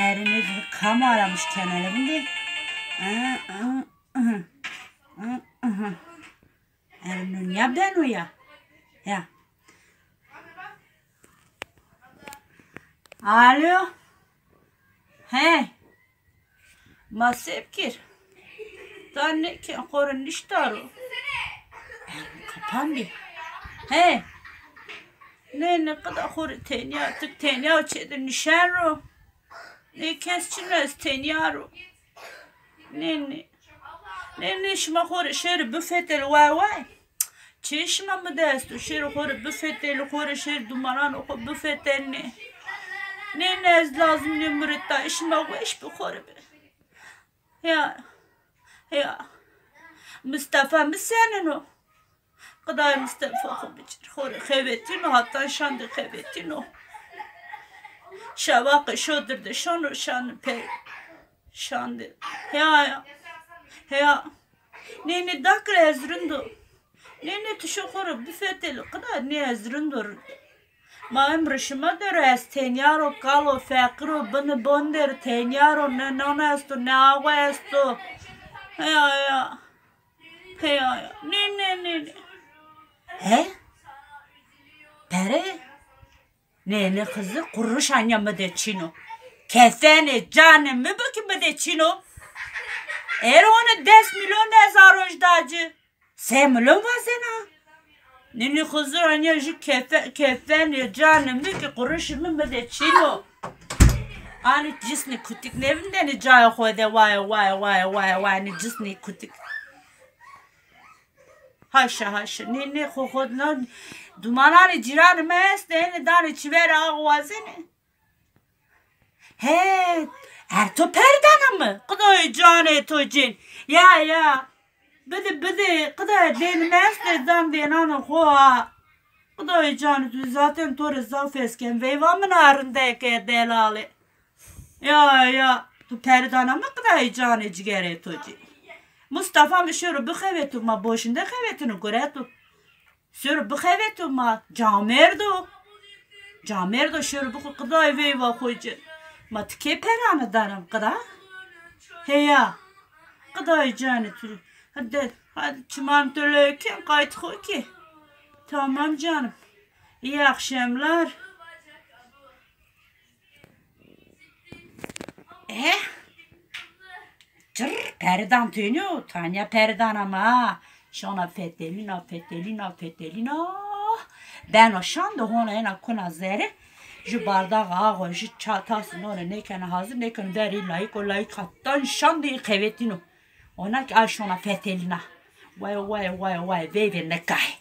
Erini kam aramış kenarım diye. Erini ya ben o ya. Ya. Alo. Hey. Masepkir. Tanne ki korun iştaro. Kapan bir. Hey. Ne kadar hor tenya tık tenya çedir nişanro. Ne kesçinez tenyaro. Ne şma hor şer büfetel vay. Çeşma mı destu şer hor büfetel hor şer dumaran o büfetel ne. Ne ez lazım ne müretta işma o iş bu hor be. Ya. Mustafa mı senin o? Kadar Mustafa biçir. Hor xevetin o hatta şandı xevetin o. Şavak şodur da şanı pe şandı. Ya. Ne dakre ezrundu. Ne tuşu hor büfeteli kadar ne ezrundur. Ma emrişime der ez tenyaro kalo fakro bana bonder tenyaro ne nonasto ne avesto. Ya. Ne. He? Pere? Ne kızı kuruş anyamı de çino. Kesene canım mı bakayım de çino. Onu 10 milyon zarojdacı. 10 milyon var sana. Ne kızı anyacı kesene canım mı ki kuruş mı de çino. Ani cisni kutik nevinden ne caya koyde vay ne cisni kutik. Haşa ne kokodlar dumanani ciran mest ne dani çiver ağvazene. He erto perdana mı? Kıday cane tojin. Ya. Bide kıday denmez de zam denana hoa. Kıday cane tu zaten tore zafesken veyvamın arındaki delali. Ya tu perdana mı kıday cane cigere tojin. Mustafa mı şöyle bu xevetu ma boşunda xevetunu göretu. Şöyle bu xevetu ma camerdo şöyle bu kadar veyva koycu. Ma tike peranı danım kadar. Heya. Kadar canı turu. Hadi çimam tölöken kayıt koy ki. Tamam canım. İyi akşamlar. Perdan tönüyor. Tanya perdan ama. Şona fetelina. Ben o şanda ona ena kuna zere. Ju bardağı ağa, ju çatasın ona nekene hazır, nekene veri layık hattan şanda khevetino. Ona ki al şona fetelina. Vay, vey ne kay.